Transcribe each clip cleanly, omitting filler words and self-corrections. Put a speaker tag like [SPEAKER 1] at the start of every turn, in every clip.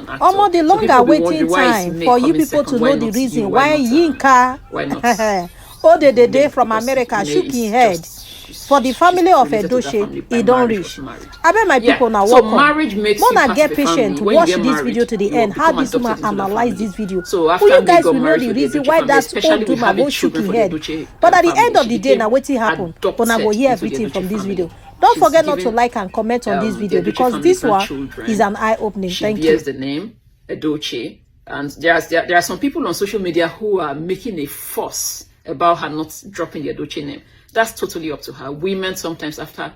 [SPEAKER 1] an actor.
[SPEAKER 2] Almost the longer waiting time for you people to know the reason why Yinka, oh the day from America shook his head for the family of Edochia, he don't reach. I bet my people now
[SPEAKER 1] so
[SPEAKER 2] welcome.
[SPEAKER 1] marriage makes you
[SPEAKER 2] Wanna get
[SPEAKER 1] part of a
[SPEAKER 2] patient to
[SPEAKER 1] family.
[SPEAKER 2] watch this video to the end. How this woman analyze this video.
[SPEAKER 1] So after
[SPEAKER 2] you guys will know
[SPEAKER 1] married
[SPEAKER 2] the
[SPEAKER 1] with
[SPEAKER 2] reason
[SPEAKER 1] Edochia
[SPEAKER 2] why
[SPEAKER 1] family,
[SPEAKER 2] that
[SPEAKER 1] especially
[SPEAKER 2] old
[SPEAKER 1] with
[SPEAKER 2] woman
[SPEAKER 1] having
[SPEAKER 2] go shook his
[SPEAKER 1] children for the
[SPEAKER 2] head.
[SPEAKER 1] Edochia
[SPEAKER 2] But at the
[SPEAKER 1] family,
[SPEAKER 2] end of
[SPEAKER 1] she
[SPEAKER 2] the day, now
[SPEAKER 1] became
[SPEAKER 2] wetin happen?
[SPEAKER 1] adopted
[SPEAKER 2] Una go hear
[SPEAKER 1] into the
[SPEAKER 2] everything from
[SPEAKER 1] Edochia
[SPEAKER 2] this
[SPEAKER 1] family.
[SPEAKER 2] video. Don't
[SPEAKER 1] She's
[SPEAKER 2] forget not to
[SPEAKER 1] given,
[SPEAKER 2] like and comment on this video
[SPEAKER 1] the Edochia
[SPEAKER 2] because
[SPEAKER 1] family
[SPEAKER 2] this one
[SPEAKER 1] grandchildren.
[SPEAKER 2] is an eye-opening.
[SPEAKER 1] She
[SPEAKER 2] Thank
[SPEAKER 1] bears
[SPEAKER 2] you.
[SPEAKER 1] the name Edochia, and there are some people on social media who are making a fuss about her not dropping the Edochia name. That's totally up to her. Women sometimes after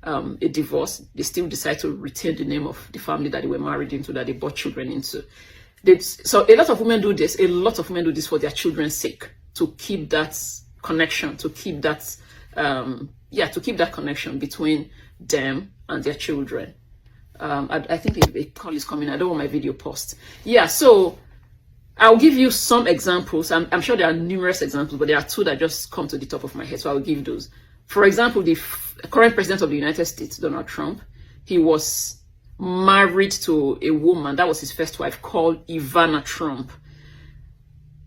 [SPEAKER 1] a divorce, they still decide to retain the name of the family that they were married into, that they brought children into. So a lot of women do this. A lot of women do this for their children's sake, to keep that connection, to keep that to keep that connection between them and their children. I think a call is coming. I don't want my video paused. Yeah, so I'll give you some examples. I'm sure there are numerous examples, but there are two that just come to the top of my head, so I'll give those. For example, the current president of the United States, Donald Trump, he was married to a woman, that was his first wife, called Ivana Trump.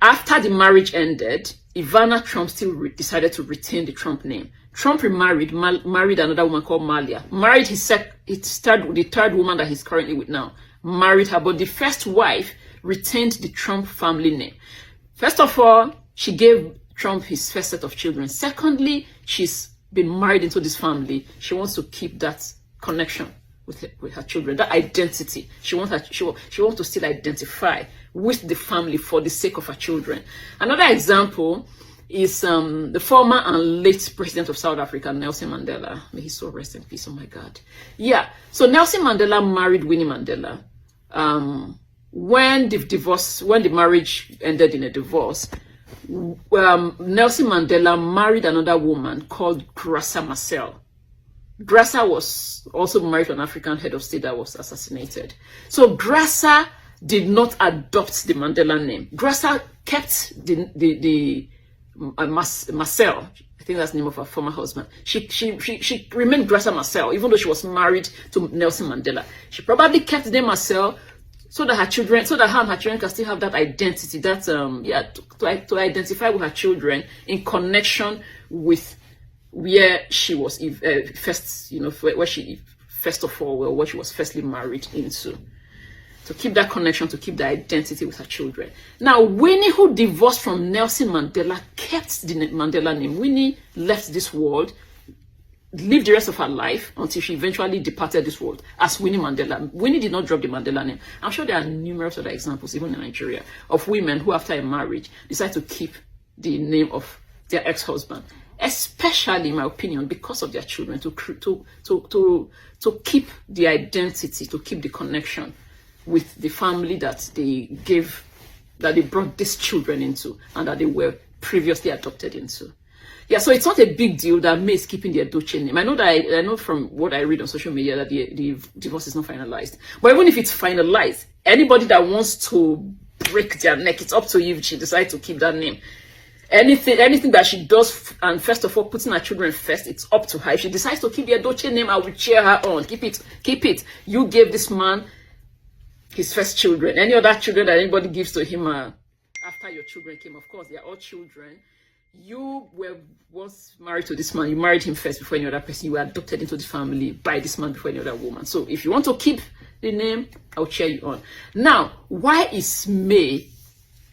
[SPEAKER 1] After the marriage ended, Ivana Trump still decided to retain the Trump name. Trump remarried, married another woman called Malia. Married the third woman that he's currently with now. Married her, but the first wife retained the Trump family name. First of all, she gave Trump his first set of children. Secondly, she's been married into this family. She wants to keep that connection with her children, that identity. She wants to still identify with the family for the sake of her children. Another example is the former and late president of South Africa, Nelson Mandela. May he so rest in peace. Oh my God. Yeah. So Nelson Mandela married Winnie Mandela. When the marriage ended in a divorce, Nelson Mandela married another woman called Graça Machel. Graça was also married to an African head of state that was assassinated. So Graça did not adopt the Mandela name. Graça kept the Machel. I think that's the name of her former husband. She remained Graça Machel, even though she was married to Nelson Mandela. She probably kept the name Machel so that her and her children can still have that identity, that to identify with her children in connection with where she was first, where she first of all, what she was firstly married into. To keep that connection, to keep the identity with her children. Now, Winnie, who divorced from Nelson Mandela, kept the Mandela name. Winnie left this world, lived the rest of her life until she eventually departed this world as Winnie Mandela. Winnie did not drop the Mandela name. I'm sure there are numerous other examples, even in Nigeria, of women who, after a marriage, decide to keep the name of their ex-husband. Especially, in my opinion, because of their children, to keep the identity, to keep the connection with the family that they brought these children into and that they were previously adopted into. Yeah, so it's not a big deal that May is keeping the Edochia name. I know from what I read on social media that the divorce is not finalized. But even if it's finalized, anybody that wants to break their neck, it's up to you if she decides to keep that name. Anything that she does, and first of all, putting her children first, it's up to her. If she decides to keep the Edochia name, I will cheer her on. Keep it. You gave this man his first children. Any other children that anybody gives to him after your children came, of course, they are all children. You were once married to this man. You married him first before any other person. You were adopted into the family by this man before any other woman. So if you want to keep the name, I'll cheer you on. Now, why is May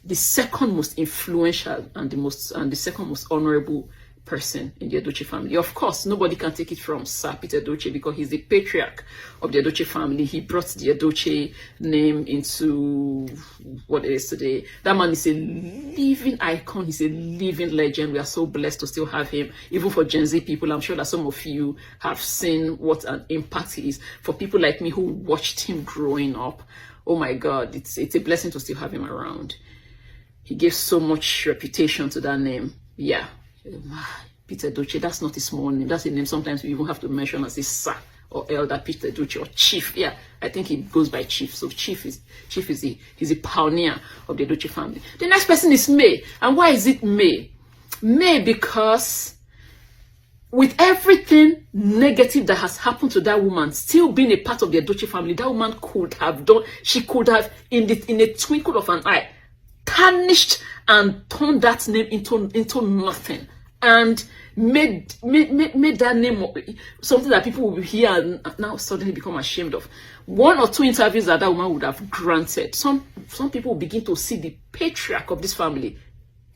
[SPEAKER 1] the second most influential and the second most honorable person in the Edochia family? Of course, nobody can take it from Sir Peter Edochie because he's the patriarch of the Edochia family. He brought the Edochie name into what it is today. That man is a living icon. He's a living legend. We are so blessed to still have him. Even for Gen Z people, I'm sure that some of you have seen what an impact he is. For people like me who watched him growing up, oh my God, it's a blessing to still have him around. He gave so much reputation to that name. Yeah. Peter Edochie, that's not a small name. That's a name sometimes we even have to mention as a sir or elder Peter Edochie or chief. Yeah, I think he goes by chief. So chief is he's a pioneer of the Edochie family. The next person is May. And why is it May? May because with everything negative that has happened to that woman, still being a part of the Edochia family, that woman could have done, she could have, in a twinkle of an eye, tarnished and turned that name into nothing, and made that name something that people will hear and now suddenly become ashamed of. 1 or 2 interviews that woman would have granted, some people will begin to see the patriarch of this family,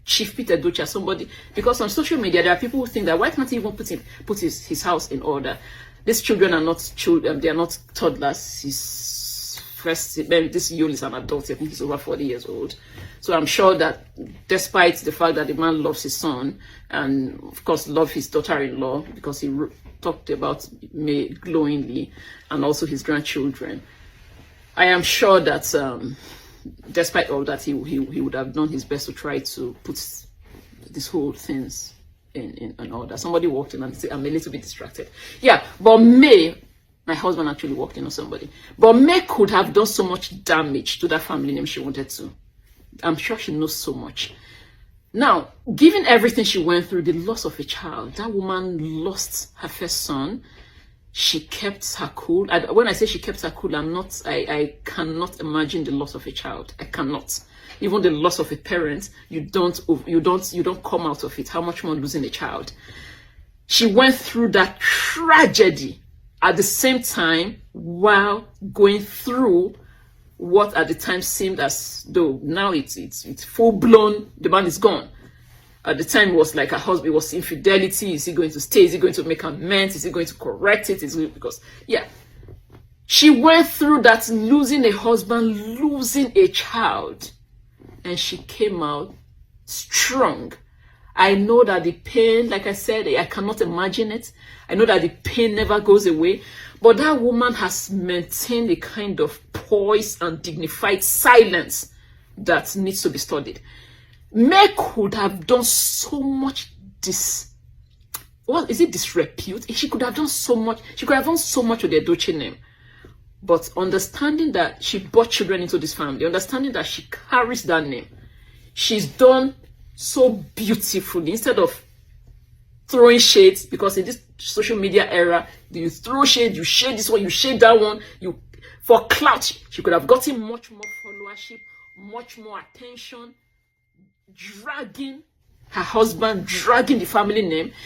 [SPEAKER 1] Chief Peter Edochia, somebody, because on social media there are people who think that why can't he even put his house in order? These children are not children, they are not toddlers. This Yul is an adult. I think he's over 40 years old. So I'm sure that despite the fact that the man loves his son and of course loves his daughter-in-law, because he talked about me glowingly, and also his grandchildren, I am sure that despite all that, he would have done his best to try to put this whole things in order. Somebody walked in and said, I'm a little bit distracted. Yeah, but May, my husband actually walked in on somebody. But May could have done so much damage to that family name she wanted to. I'm sure she knows so much. Now, given everything she went through, the loss of a child, that woman lost her first son. She kept her cool. When I say she kept her cool, I cannot imagine the loss of a child. I cannot. Even the loss of a parent, you don't come out of it. How much more losing a child? She went through that tragedy at the same time while going through what at the time seemed as though now it's full blown. The man is gone. At the time, it was like her husband, it was infidelity. Is he going to stay? Is he going to make amends? Is he going to correct it? Because, yeah, she went through that, losing a husband, losing a child, and she came out strong. I know that the pain, like I said, I cannot imagine it. I know that the pain never goes away. But that woman has maintained a kind of poise and dignified silence that needs to be studied. May could have done so much disrepute? She could have done so much. She could have done so much with the Edochia name. But understanding that she brought children into this family, understanding that she carries that name, she's done so beautifully. Instead of throwing shades, because in this social media era, you throw shade, you shade this one, you shade that one, for clout. She could have gotten much more followership, much more attention, dragging her husband, dragging the family name.